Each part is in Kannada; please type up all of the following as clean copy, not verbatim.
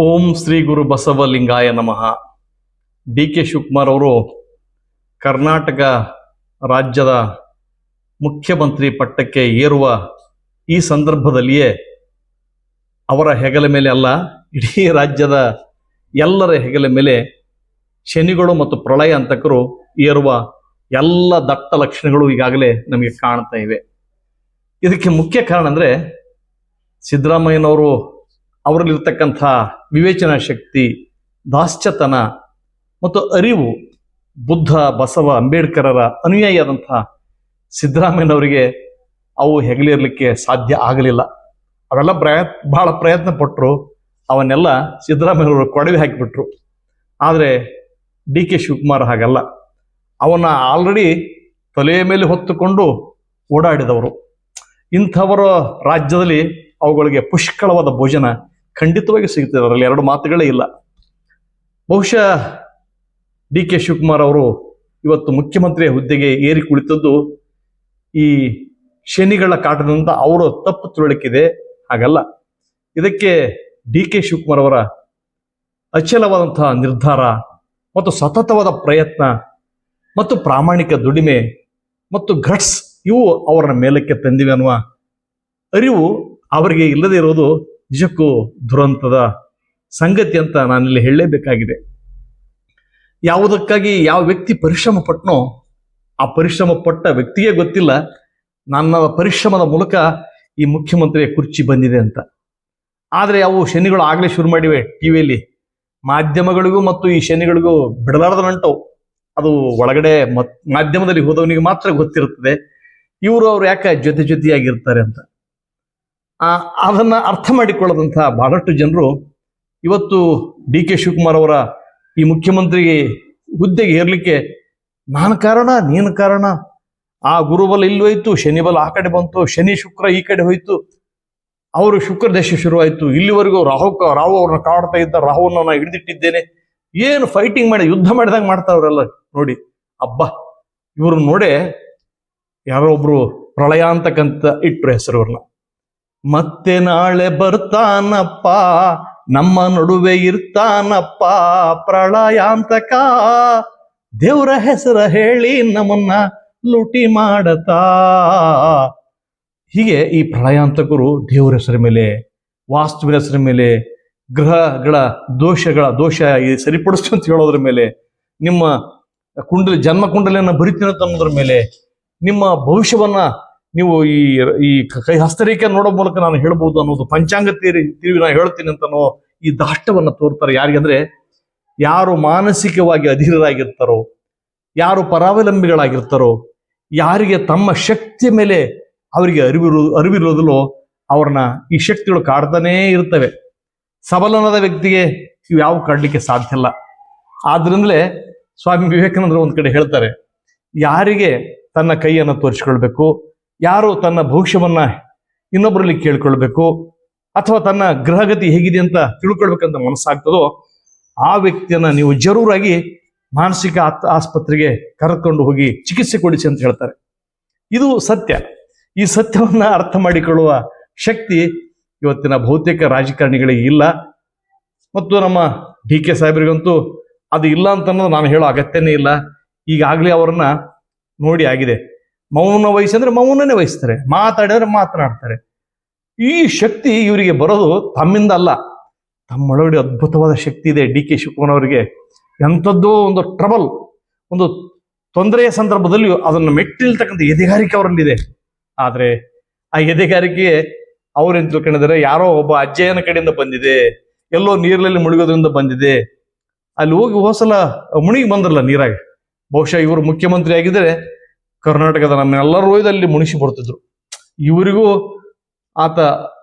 ಓಂ ಶ್ರೀ ಗುರು ಬಸವಲಿಂಗಾಯ ನಮಃ. ಡಿ ಕೆ ಶಿವಕುಮಾರ್ ಅವರು ಕರ್ನಾಟಕ ರಾಜ್ಯದ ಮುಖ್ಯಮಂತ್ರಿ ಪಟ್ಟಕ್ಕೆ ಏರುವ ಈ ಸಂದರ್ಭದಲ್ಲಿಯೇ ಅವರ ಹೆಗಲ ಮೇಲೆ ಅಲ್ಲ, ಇಡೀ ರಾಜ್ಯದ ಎಲ್ಲರ ಹೆಗಲ ಮೇಲೆ ಶನಿಗಳು ಮತ್ತು ಪ್ರಳಯ ಅಂತಕರು ಏರುವ ಎಲ್ಲ ದಟ್ಟ ಲಕ್ಷಣಗಳು ಈಗಾಗಲೇ ನಮಗೆ ಕಾಣ್ತಾ ಇವೆ. ಇದಕ್ಕೆ ಮುಖ್ಯ ಕಾರಣ ಅಂದರೆ ಸಿದ್ದರಾಮಯ್ಯನವರು ಅವರಲ್ಲಿರ್ತಕ್ಕಂಥ ವಿವೇಚನಾ ಶಕ್ತಿ, ದಾಸ್ಯತನ ಮತ್ತು ಅರಿವು ಬುದ್ಧ, ಬಸವ, ಅಂಬೇಡ್ಕರರ ಅನುಯಾಯಿಯಾದಂಥ ಸಿದ್ದರಾಮಯ್ಯನವರಿಗೆ ಅವು ಹೆಗಲಿರಲಿಕ್ಕೆ ಸಾಧ್ಯ ಆಗಲಿಲ್ಲ. ಅವೆಲ್ಲ ಬಹಳ ಪ್ರಯತ್ನ ಪಟ್ಟರು, ಅವನ್ನೆಲ್ಲ ಸಿದ್ದರಾಮಯ್ಯನವರು ಕೊಡವಿ ಹಾಕಿಬಿಟ್ರು. ಆದರೆ ಡಿ ಕೆ ಶಿವಕುಮಾರ್ ಹಾಗಲ್ಲ. ಅವನ್ನ ಆಲ್ರೆಡಿ ತಲೆಯ ಮೇಲೆ ಹೊತ್ತುಕೊಂಡು ಓಡಾಡಿದವರು. ಇಂಥವರ ರಾಜ್ಯದಲ್ಲಿ ಅವುಗಳಿಗೆ ಪುಷ್ಕಳವಾದ ಭೋಜನ ಖಂಡಿತವಾಗಿ ಸಿಗ್ತದೆ, ಅದರಲ್ಲಿ ಎರಡು ಮಾತುಗಳೇ ಇಲ್ಲ. ಬಹುಶಃ ಡಿ ಕೆ ಶಿವಕುಮಾರ್ ಅವರು ಇವತ್ತು ಮುಖ್ಯಮಂತ್ರಿಯ ಹುದ್ದೆಗೆ ಏರಿ ಕುಳಿತದ್ದು ಈ ಶನಿಗಳ ಕಾಟದಿಂದ ಅವರು ತಪ್ಪು ತಿಳುವಳಿಕಿದೆ, ಹಾಗಲ್ಲ. ಇದಕ್ಕೆ ಡಿ ಕೆ ಶಿವಕುಮಾರ್ ಅವರ ಅಚಲವಾದಂತಹ ನಿರ್ಧಾರ ಮತ್ತು ಸತತವಾದ ಪ್ರಯತ್ನ ಮತ್ತು ಪ್ರಾಮಾಣಿಕ ದುಡಿಮೆ ಮತ್ತು ಗಟ್ಸ್ ಇವು ಅವರನ್ನ ಮೇಲಕ್ಕೆ ತಂದಿವೆ ಅನ್ನುವ ಅರಿವು ಅವರಿಗೆ ಇಲ್ಲದೆ ಇರೋದು ನಿಜಕ್ಕೂ ದುರಂತದ ಸಂಗತಿ ಅಂತ ನಾನಿಲ್ಲಿ ಹೇಳಲೇಬೇಕಾಗಿದೆ. ಯಾವುದಕ್ಕಾಗಿ ಯಾವ ವ್ಯಕ್ತಿ ಪರಿಶ್ರಮ ಪಟ್ಟನೋ ಆ ಪರಿಶ್ರಮ ಪಟ್ಟ ವ್ಯಕ್ತಿಗೆ ಗೊತ್ತಿಲ್ಲ ನನ್ನ ಪರಿಶ್ರಮದ ಮೂಲಕ ಈ ಮುಖ್ಯಮಂತ್ರಿಯ ಕುರ್ಚಿ ಬಂದಿದೆ ಅಂತ. ಆದರೆ ಅವು ಶನಿಗಳು ಆಗಲೇ ಶುರು ಮಾಡಿವೆ. ಟಿವಿಯಲ್ಲಿ ಮಾಧ್ಯಮಗಳಿಗೂ ಮತ್ತು ಈ ಶನಿಗಳಿಗೂ ಬಿಡಲಾರದ ನಂಟವು. ಅದು ಒಳಗಡೆ ಮಾಧ್ಯಮದಲ್ಲಿ ಹೋದವನಿಗೆ ಮಾತ್ರ ಗೊತ್ತಿರುತ್ತದೆ ಅವರು ಯಾಕೆ ಜೊತೆಯಾಗಿರ್ತಾರೆ ಅಂತ. ಅದನ್ನ ಅರ್ಥ ಮಾಡಿಕೊಳ್ಳದಂತಹ ಬಹಳಷ್ಟು ಜನರು ಇವತ್ತು ಡಿ ಕೆ ಶಿವಕುಮಾರ್ ಅವರ ಈ ಮುಖ್ಯಮಂತ್ರಿಗೆ ಹುದ್ದೆಗೆ ಏರ್ಲಿಕ್ಕೆ ನಾನು ಕಾರಣ, ನೀನು ಕಾರಣ, ಆ ಗುರುಬಲ ಇಲ್ಲಿ ಹೋಯ್ತು, ಶನಿ ಬಲ ಆ ಕಡೆ ಬಂತು, ಶನಿ ಶುಕ್ರ ಈ ಕಡೆ ಹೋಯ್ತು, ಅವರು ಶುಕ್ರ ದೇಶ ಶುರುವಾಯಿತು, ಇಲ್ಲಿವರೆಗೂ ರಾಹು ಅವ್ರನ್ನ ಕಾಡ್ತಾ ಇದ್ದ, ರಾಹುವನ್ನ ನಾನು ಹಿಡಿದಿಟ್ಟಿದ್ದೇನೆ, ಏನು ಫೈಟಿಂಗ್ ಮಾಡಿ ಯುದ್ಧ ಮಾಡಿದಂಗೆ ಮಾಡ್ತಾವ್ರೆಲ್ಲ ನೋಡಿ. ಅಬ್ಬಾ, ಇವ್ರು ನೋಡೇ ಯಾರೋ ಒಬ್ರು ಪ್ರಳಯ ಅಂತಕ್ಕಂತ ಇಟ್ರು ಹೆಸರು ಅವ್ರನ್ನ. ಮತ್ತೆ ನಾಳೆ ಬರ್ತಾನಪ್ಪ, ನಮ್ಮ ನಡುವೆ ಇರ್ತಾನಪ್ಪ ಪ್ರಳಯಾಂತಕ, ದೇವರ ಹೆಸರ ಹೇಳಿ ನಮ್ಮನ್ನ ಲೂಟಿ ಮಾಡತಾ. ಹೀಗೆ ಈ ಪ್ರಳಯಾಂತಕರು ದೇವರ ಹೆಸರ ಮೇಲೆ, ವಾಸ್ತುವಿನ ಹೆಸರ ಮೇಲೆ, ಗ್ರಹಗಳ ದೋಷ ಸರಿಪಡಿಸ್ತು ಅಂತ ಹೇಳೋದ್ರ ಮೇಲೆ, ನಿಮ್ಮ ಜನ್ಮ ಕುಂಡಲಿಯನ್ನು ಬರಿತೀನಂತ ಅನ್ನೋದ್ರ ಮೇಲೆ, ನಿಮ್ಮ ಭವಿಷ್ಯವನ್ನ ನೀವು ಈ ಕೈ ಹಸ್ತರೇಖೆ ನೋಡೋ ಮೂಲಕ ನಾನು ಹೇಳ್ಬೋದು ಅನ್ನೋದು, ಪಂಚಾಂಗ ತಿರುವಿ ನಾನು ಹೇಳ್ತೀನಿ ಅಂತ ಈ ದಾಷ್ಟವನ್ನ ತೋರ್ತಾರೆ. ಯಾರಿಗಂದ್ರೆ ಯಾರು ಮಾನಸಿಕವಾಗಿ ಅಧೀರರಾಗಿರ್ತಾರೋ, ಯಾರು ಪರಾವಲಂಬಿಗಳಾಗಿರ್ತಾರೋ, ಯಾರಿಗೆ ತಮ್ಮ ಶಕ್ತಿಯ ಮೇಲೆ ಅವರಿಗೆ ಅರಿವಿರೋದಿಲ್ಲೋ ಅವ್ರನ್ನ ಈ ಶಕ್ತಿಗಳು ಕಾಡ್ತಾನೇ ಇರ್ತವೆ. ಸಬಲನಾದ ವ್ಯಕ್ತಿಗೆ ಇವು ಯಾವ ಕಾಡ್ಲಿಕ್ಕೆ ಸಾಧ್ಯ ಇಲ್ಲ. ಆದ್ರಿಂದಲೇ ಸ್ವಾಮಿ ವಿವೇಕಾನಂದರು ಒಂದ್ ಕಡೆ ಹೇಳ್ತಾರೆ, ಯಾರಿಗೆ ತನ್ನ ಕೈಯನ್ನು ತೋರಿಸ್ಕೊಳ್ಬೇಕು, ಯಾರು ತನ್ನ ಭವಿಷ್ಯವನ್ನ ಇನ್ನೊಬ್ಬರಲ್ಲಿ ಕೇಳ್ಕೊಳ್ಬೇಕು, ಅಥವಾ ತನ್ನ ಗ್ರಹಗತಿ ಹೇಗಿದೆ ಅಂತ ತಿಳ್ಕೊಳ್ಬೇಕಂತ ಮನಸ್ಸಾಗ್ತದೋ ಆ ವ್ಯಕ್ತಿಯನ್ನ ನೀವು ಜರೂರಾಗಿ ಮಾನಸಿಕ ಆಸ್ಪತ್ರೆಗೆ ಕರೆದುಕೊಂಡು ಹೋಗಿ ಚಿಕಿತ್ಸೆ ಕೊಡಿಸಿ ಅಂತ ಹೇಳ್ತಾರೆ. ಇದು ಸತ್ಯ. ಈ ಸತ್ಯವನ್ನ ಅರ್ಥ ಮಾಡಿಕೊಳ್ಳುವ ಶಕ್ತಿ ಇವತ್ತಿನ ಬಹುತೇಕ ರಾಜಕಾರಣಿಗಳಿಗೆ ಇಲ್ಲ. ಮತ್ತು ನಮ್ಮ ಡಿ ಕೆ ಸಾಹೇಬರಿಗಂತೂ ಅದು ಇಲ್ಲ ಅಂತ ಅನ್ನೋದು ನಾನು ಹೇಳೋ ಅಗತ್ಯನೇ ಇಲ್ಲ. ಈಗಾಗಲೇ ಅವರನ್ನ ನೋಡಿ ಆಗಿದೆ. ಮೌನ ವಹಿಸಿದ್ರೆ ಮೌನನೇ ವಹಿಸ್ತಾರೆ, ಮಾತಾಡಿದ್ರೆ ಮಾತನಾಡ್ತಾರೆ. ಈ ಶಕ್ತಿ ಇವರಿಗೆ ಬರೋದು ತಮ್ಮಿಂದ ಅಲ್ಲ, ತಮ್ಮೊಳಗಡೆ ಅದ್ಭುತವಾದ ಶಕ್ತಿ ಇದೆ ಡಿ ಕೆ ಶಿವಕುಮಾರ್ ಅವರಿಗೆ. ಎಂಥದ್ದೋ ಒಂದು ಟ್ರಬಲ್, ಒಂದು ತೊಂದರೆಯ ಸಂದರ್ಭದಲ್ಲಿ ಅದನ್ನು ಮೆಟ್ಟಿಲ್ತಕ್ಕಂಥ ಎದೆಗಾರಿಕೆ ಅವರಲ್ಲಿದೆ. ಆದರೆ ಆ ಎದೆಗಾರಿಕೆ ಅವ್ರೇನು ತಿಳ್ಕೊಂಡಿದ್ದಾರೆ, ಯಾರೋ ಒಬ್ಬ ಅಜ್ಜಯ್ಯನ ಕಡೆಯಿಂದ ಬಂದಿದೆ, ಎಲ್ಲೋ ನೀರಲ್ಲಿ ಮುಳುಗೋದ್ರಿಂದ ಬಂದಿದೆ. ಅಲ್ಲಿ ಹೋಗಿ ಹೋಸಲ ಮುಳುಗಿ ಬಂದ್ರಲ್ಲ ನೀರಾಗಿ. ಬಹುಶಃ ಇವರು ಮುಖ್ಯಮಂತ್ರಿ ಆಗಿದ್ರೆ ಕರ್ನಾಟಕದ ನಮ್ಮೆಲ್ಲರೂ ಅಲ್ಲಿ ಮುಣಿಸಿ ಬರ್ತಿದ್ರು. ಇವರಿಗೂ ಆತ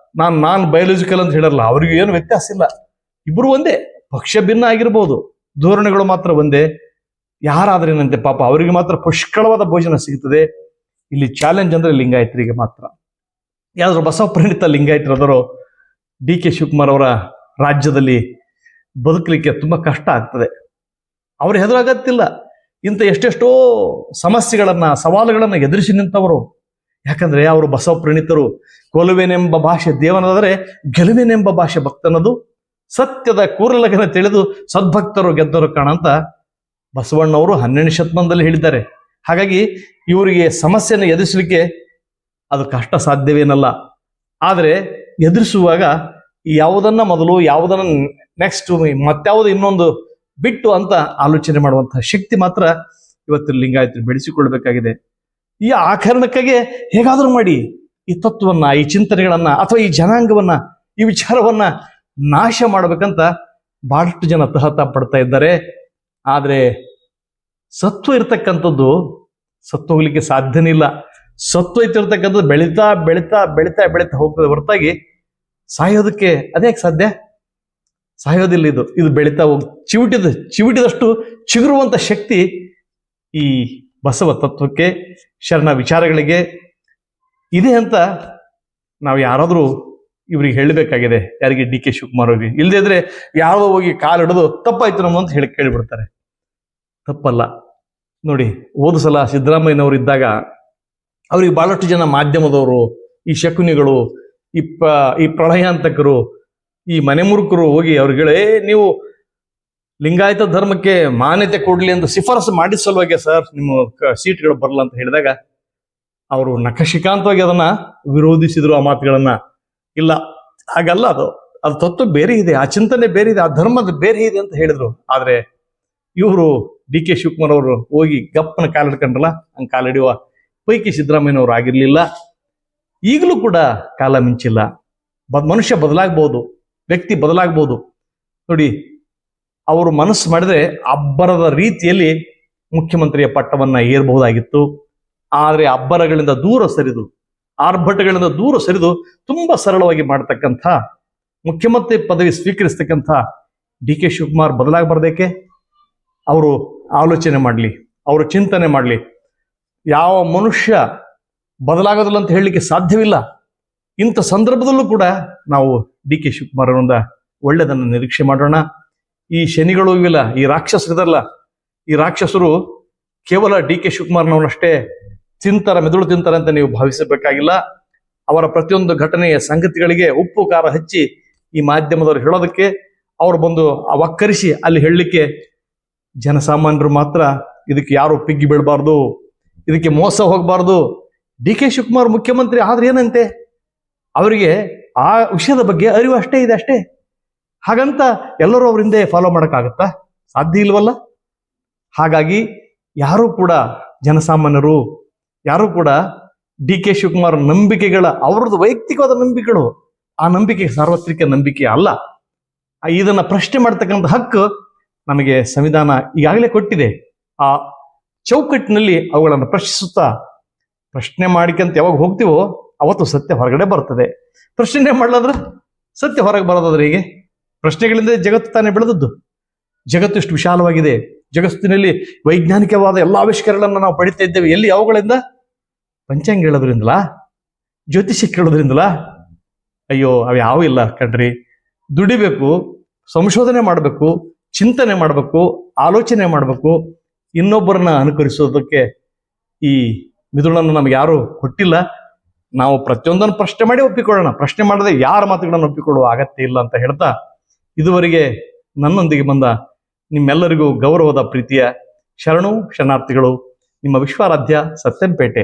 ನಾನು ಬಯೋಲಜಿಕಲ್ ಅಂತ ಹೇಳಲ್ಲ, ಅವ್ರಿಗೂ ಏನು ವ್ಯತ್ಯಾಸ ಇಲ್ಲ. ಇಬ್ರು ಒಂದೇ, ಪಕ್ಷ ಭಿನ್ನ ಆಗಿರ್ಬೋದು, ಧೋರಣೆಗಳು ಮಾತ್ರ ಒಂದೇ. ಯಾರಾದ್ರೇನಂತೆ ಪಾಪ ಅವರಿಗೆ ಮಾತ್ರ ಪುಷ್ಕಳವಾದ ಭೋಜನ ಸಿಗ್ತದೆ. ಇಲ್ಲಿ ಚಾಲೆಂಜ್ ಅಂದ್ರೆ ಲಿಂಗಾಯತರಿಗೆ ಮಾತ್ರ. ಯಾವ್ದಾದ್ರು ಬಸವ ಪ್ರಣೀತ ಲಿಂಗಾಯತರದರೋ ಡಿ ಕೆ ಶಿವಕುಮಾರ್ ಅವರ ರಾಜ್ಯದಲ್ಲಿ ಬದುಕಲಿಕ್ಕೆ ತುಂಬಾ ಕಷ್ಟ ಆಗ್ತದೆ. ಅವ್ರು ಹೆದರಾಗತ್ತಿಲ್ಲ. ಇಂಥ ಎಷ್ಟೆಷ್ಟೋ ಸಮಸ್ಯೆಗಳನ್ನ, ಸವಾಲುಗಳನ್ನ ಎದುರಿಸಿ ನಿಂತವರು. ಯಾಕಂದ್ರೆ ಅವರು ಬಸವ ಪ್ರಣೀತರು. ಕೊಲುವೆನೆಂಬ ಭಾಷೆ ದೇವನದಾದರೆ ಗೆಲುವೆನೆಂಬ ಭಾಷೆ ಭಕ್ತನದು. ಸತ್ಯದ ಕೂರಲಗನ ತಿಳಿದು ಸದ್ಭಕ್ತರು ಗೆದ್ದರು ಕಾಣಂತ ಬಸವಣ್ಣವರು 12ನೇ ಶತಮಾನದಲ್ಲಿ ಹೇಳಿದ್ದಾರೆ. ಹಾಗಾಗಿ ಇವರಿಗೆ ಸಮಸ್ಯೆಯನ್ನು ಎದುರಿಸಲಿಕ್ಕೆ ಅದು ಕಷ್ಟ ಸಾಧ್ಯವೇನಲ್ಲ. ಆದರೆ ಎದುರಿಸುವಾಗ ಯಾವುದನ್ನ ಮೊದಲು, ಯಾವುದನ್ನ ನೆಕ್ಸ್ಟ್, ಮತ್ಯಾವುದು ಇನ್ನೊಂದು ಬಿಟ್ಟು ಅಂತ ಆಲೋಚನೆ ಮಾಡುವಂತಹ ಶಕ್ತಿ ಮಾತ್ರ ಇವತ್ತು ಲಿಂಗಾಯತರು ಬೆಳೆಸಿಕೊಳ್ಬೇಕಾಗಿದೆ. ಆ ಕಾರಣಕ್ಕಾಗಿ ಹೇಗಾದ್ರೂ ಮಾಡಿ ಈ ತತ್ವವನ್ನ, ಈ ಚಿಂತನೆಗಳನ್ನ, ಅಥವಾ ಈ ಜನಾಂಗವನ್ನ, ಈ ವಿಚಾರವನ್ನ ನಾಶ ಮಾಡ್ಬೇಕಂತ ಬಹಳಷ್ಟು ಜನ ತಹತ ಪಡ್ತಾ ಇದ್ದಾರೆ. ಆದ್ರೆ ಸತ್ವ ಇರ್ತಕ್ಕಂಥದ್ದು ಸತ್ತೋಗ್ಲಿಕ್ಕೆ ಸಾಧ್ಯನೇ ಇಲ್ಲ. ಸತ್ವ ಇತ್ತಿರ್ತಕ್ಕಂಥದ್ದು ಬೆಳೀತಾ ಬೆಳೀತಾ ಬೆಳೀತಾ ಬೆಳೀತಾ ಹೋಗ್ತದೆ ಹೊರತಾಗಿ ಸಾಯೋದಕ್ಕೆ ಅದ್ಯಾಕೆ ಸಾಧ್ಯ? ಸಾಯೋದಿಲ್ಲ. ಇದು ಬೆಳೀತಾ ಹೋಗಿ ಚಿವಿಟಿದಷ್ಟು ಚಿಗುರುವಂತ ಶಕ್ತಿ ಈ ಬಸವ ತತ್ವಕ್ಕೆ, ಶರಣ ವಿಚಾರಗಳಿಗೆ ಇದೆ ಅಂತ ನಾವು ಯಾರಾದ್ರೂ ಇವ್ರಿಗೆ ಹೇಳಬೇಕಾಗಿದೆ. ಯಾರಿಗೆ? ಡಿ ಕೆ ಶಿವಕುಮಾರ್ ಅವ್ರಿಗೆ. ಇಲ್ಲದೇ ಇದ್ರೆ ಯಾರೋ ಹೋಗಿ ಕಾಲಿಡೋದು ತಪ್ಪಾಯ್ತು ನಮ್ಮ ಅಂತ ಹೇಳಿ ಕೇಳಿಬಿಡ್ತಾರೆ. ತಪ್ಪಲ್ಲ. ನೋಡಿ, ಹೋದ ಸಲ ಸಿದ್ದರಾಮಯ್ಯನವರು ಇದ್ದಾಗ ಅವ್ರಿಗೆ ಬಹಳಷ್ಟು ಜನ ಮಾಧ್ಯಮದವರು, ಈ ಶಕುನಿಗಳು, ಈ ಪ್ರಳಯಾಂತಕರು, ಈ ಮನೆ ಮುರುಕರು ಹೋಗಿ ಅವ್ರಿಗೆ ನೀವು ಲಿಂಗಾಯತ ಧರ್ಮಕ್ಕೆ ಮಾನ್ಯತೆ ಕೊಡ್ಲಿ ಅಂತ ಶಿಫಾರಸು ಮಾಡಿದ ಸಲುವಾಗಿ ಸರ್ ನಿಮ್ಮ ಸೀಟ್ಗಳು ಬರಲ್ಲ ಅಂತ ಹೇಳಿದಾಗ ಅವರು ನಖಶಿಕಾಂತವಾಗಿ ಅದನ್ನ ವಿರೋಧಿಸಿದ್ರು. ಆ ಮಾತುಗಳನ್ನ ಇಲ್ಲ, ಹಾಗಲ್ಲ, ಅದು ತತ್ವ ಬೇರೆ ಇದೆ, ಆ ಚಿಂತನೆ ಬೇರೆ ಇದೆ, ಆ ಧರ್ಮದ ಬೇರೆ ಇದೆ ಅಂತ ಹೇಳಿದ್ರು. ಆದ್ರೆ ಇವರು ಡಿ ಕೆ ಶಿವಕುಮಾರ್ ಅವರು ಹೋಗಿ ಗಪ್ಪನ ಕಾಲಿಡ್ಕೊಂಡ್ರಲ್ಲ, ಹಂಗೆ ಕಾಲಿಡುವ ಪೈಕಿ ಸಿದ್ದರಾಮಯ್ಯನವರು ಆಗಿರ್ಲಿಲ್ಲ. ಈಗಲೂ ಕೂಡ ಕಾಲ ಮಿಂಚಿಲ್ಲ. ಮನುಷ್ಯ ಬದಲಾಗ್ಬೋದು, ವ್ಯಕ್ತಿ ಬದಲಾಗ್ಬೋದು. ನೋಡಿ, ಅವರು ಮನಸ್ಸು ಮಾಡಿದ್ರೆ ಅಬ್ಬರದ ರೀತಿಯಲ್ಲಿ ಮುಖ್ಯಮಂತ್ರಿಯ ಪಟ್ಟವನ್ನ ಏರಬಹುದಾಗಿತ್ತು. ಆದ್ರೆ ಅಬ್ಬರಗಳಿಂದ ದೂರ ಸರಿದು, ಆರ್ಭಟಗಳಿಂದ ದೂರ ಸರಿದು ತುಂಬಾ ಸರಳವಾಗಿ ಮಾಡ್ತಕ್ಕಂಥ, ಮುಖ್ಯಮಂತ್ರಿ ಪದವಿ ಸ್ವೀಕರಿಸ್ತಕ್ಕಂಥ ಡಿ ಕೆ ಶಿವಕುಮಾರ್ ಬದಲಾಗಬಾರ್ದೇಕೆ? ಅವರು ಆಲೋಚನೆ ಮಾಡಲಿ, ಅವರು ಚಿಂತನೆ ಮಾಡಲಿ. ಯಾವ ಮನುಷ್ಯ ಬದಲಾಗೋದಿಲ್ಲ ಅಂತ ಹೇಳಲಿಕ್ಕೆ ಸಾಧ್ಯವಿಲ್ಲ. ಇಂಥ ಸಂದರ್ಭದಲ್ಲೂ ಕೂಡ ನಾವು ಡಿ ಕೆ ಶಿವಕುಮಾರ್ ಅವರಿಂದ ಒಳ್ಳೆಯದನ್ನು ನಿರೀಕ್ಷೆ ಮಾಡೋಣ. ಈ ಶನಿಗಳು ಇವಿಲ್ಲ, ಈ ರಾಕ್ಷಸರಿದಲ್ಲ, ಈ ರಾಕ್ಷಸರು ಕೇವಲ ಡಿ ಕೆ ಶಿವಕುಮಾರ್ನವನಷ್ಟೇ ಮೆದುಳು ತಿಂತಾರೆ ಅಂತ ನೀವು ಭಾವಿಸಬೇಕಾಗಿಲ್ಲ. ಅವರ ಪ್ರತಿಯೊಂದು ಘಟನೆಯ ಸಂಗತಿಗಳಿಗೆ ಉಪ್ಪು ಖಾರ ಹಚ್ಚಿ ಈ ಮಾಧ್ಯಮದವರು ಹೇಳೋದಕ್ಕೆ, ಅವ್ರು ಬಂದು ವಕ್ಕರಿಸಿ ಅಲ್ಲಿ ಹೇಳಲಿಕ್ಕೆ ಜನಸಾಮಾನ್ಯರು ಮಾತ್ರ ಇದಕ್ಕೆ ಯಾರು ಪಿಗ್ಗಿ ಬೀಳಬಾರ್ದು, ಇದಕ್ಕೆ ಮೋಸ ಹೋಗಬಾರ್ದು. ಡಿ ಕೆ ಶಿವಕುಮಾರ್ ಮುಖ್ಯಮಂತ್ರಿ ಆದ್ರೆ ಏನಂತೆ, ಅವರಿಗೆ ಆ ವಿಷಯದ ಬಗ್ಗೆ ಅರಿವು ಅಷ್ಟೇ ಇದೆ, ಅಷ್ಟೇ. ಹಾಗಂತ ಎಲ್ಲರೂ ಅವರಿಂದ ಫಾಲೋ ಮಾಡೋಕ್ಕಾಗತ್ತಾ? ಸಾಧ್ಯ ಇಲ್ವಲ್ಲ. ಹಾಗಾಗಿ ಯಾರು ಕೂಡ ಜನಸಾಮಾನ್ಯರು ಯಾರು ಕೂಡ ಡಿ ಕೆ ಶಿವಕುಮಾರ್ ನಂಬಿಕೆಗಳ, ಅವರದ್ದು ವೈಯಕ್ತಿಕವಾದ ನಂಬಿಕೆಗಳು, ಆ ನಂಬಿಕೆ ಸಾರ್ವತ್ರಿಕ ನಂಬಿಕೆ ಅಲ್ಲ. ಇದನ್ನ ಪ್ರಶ್ನೆ ಮಾಡ್ತಕ್ಕಂಥ ಹಕ್ಕು ನಮಗೆ ಸಂವಿಧಾನ ಈಗಾಗಲೇ ಕೊಟ್ಟಿದೆ. ಆ ಚೌಕಟ್ಟಿನಲ್ಲಿ ಅವುಗಳನ್ನು ಪ್ರಶ್ನಿಸುತ್ತಾ, ಪ್ರಶ್ನೆ ಮಾಡಿಕಂತ ಯಾವಾಗ ಹೋಗ್ತೀವೋ ಅವತ್ತು ಸತ್ಯ ಹೊರಗಡೆ ಬರ್ತದೆ. ಪ್ರಶ್ನೆ ಮಾಡ್ಲಾದ್ರೆ ಸತ್ಯ ಹೊರಗೆ ಬರೋದಾದ್ರೆ ಹೀಗೆ? ಪ್ರಶ್ನೆಗಳಿಂದ ಜಗತ್ತು ತಾನೇ ಬೆಳೆದದ್ದು. ಜಗತ್ತು ಇಷ್ಟು ವಿಶಾಲವಾಗಿದೆ. ಜಗತ್ತಿನಲ್ಲಿ ವೈಜ್ಞಾನಿಕವಾದ ಎಲ್ಲ ಆವಿಷ್ಕಾರಗಳನ್ನು ನಾವು ಪಡಿತಾ ಇದ್ದೇವೆ. ಎಲ್ಲಿ? ಅವುಗಳಿಂದ ಪಂಚಾಂಗ ಹೇಳೋದ್ರಿಂದಲಾ? ಜ್ಯೋತಿಷ್ಯ ಕೇಳೋದ್ರಿಂದಲಾ? ಅಯ್ಯೋ, ಅವು ಯಾವ ಇಲ್ಲ ಕಣ್ರಿ. ದುಡಿಬೇಕು, ಸಂಶೋಧನೆ ಮಾಡಬೇಕು, ಚಿಂತನೆ ಮಾಡಬೇಕು, ಆಲೋಚನೆ ಮಾಡಬೇಕು. ಇನ್ನೊಬ್ಬರನ್ನ ಅನುಕರಿಸೋದಕ್ಕೆ ಈ ಮಿದುಳನ್ನು ನಮ್ಗೆ ಯಾರು ಕೊಟ್ಟಿಲ್ಲ. ನಾವು ಪ್ರತಿಯೊಂದನ್ನು ಪ್ರಶ್ನೆ ಮಾಡಿ ಒಪ್ಪಿಕೊಳ್ಳೋಣ. ಪ್ರಶ್ನೆ ಮಾಡದೆ ಯಾರ ಮಾತುಗಳನ್ನು ಒಪ್ಪಿಕೊಳ್ಳುವ ಅಗತ್ಯ ಇಲ್ಲ ಅಂತ ಹೇಳ್ತಾ, ಇದುವರೆಗೆ ನನ್ನೊಂದಿಗೆ ಬಂದ ನಿಮ್ಮೆಲ್ಲರಿಗೂ ಗೌರವದ ಪ್ರೀತಿಯ ಶರಣಾರ್ಥಿಗಳು, ನಿಮ್ಮ ವಿಶ್ವಾರಾಧ್ಯ ಸತ್ಯಂಪೇಟೆ.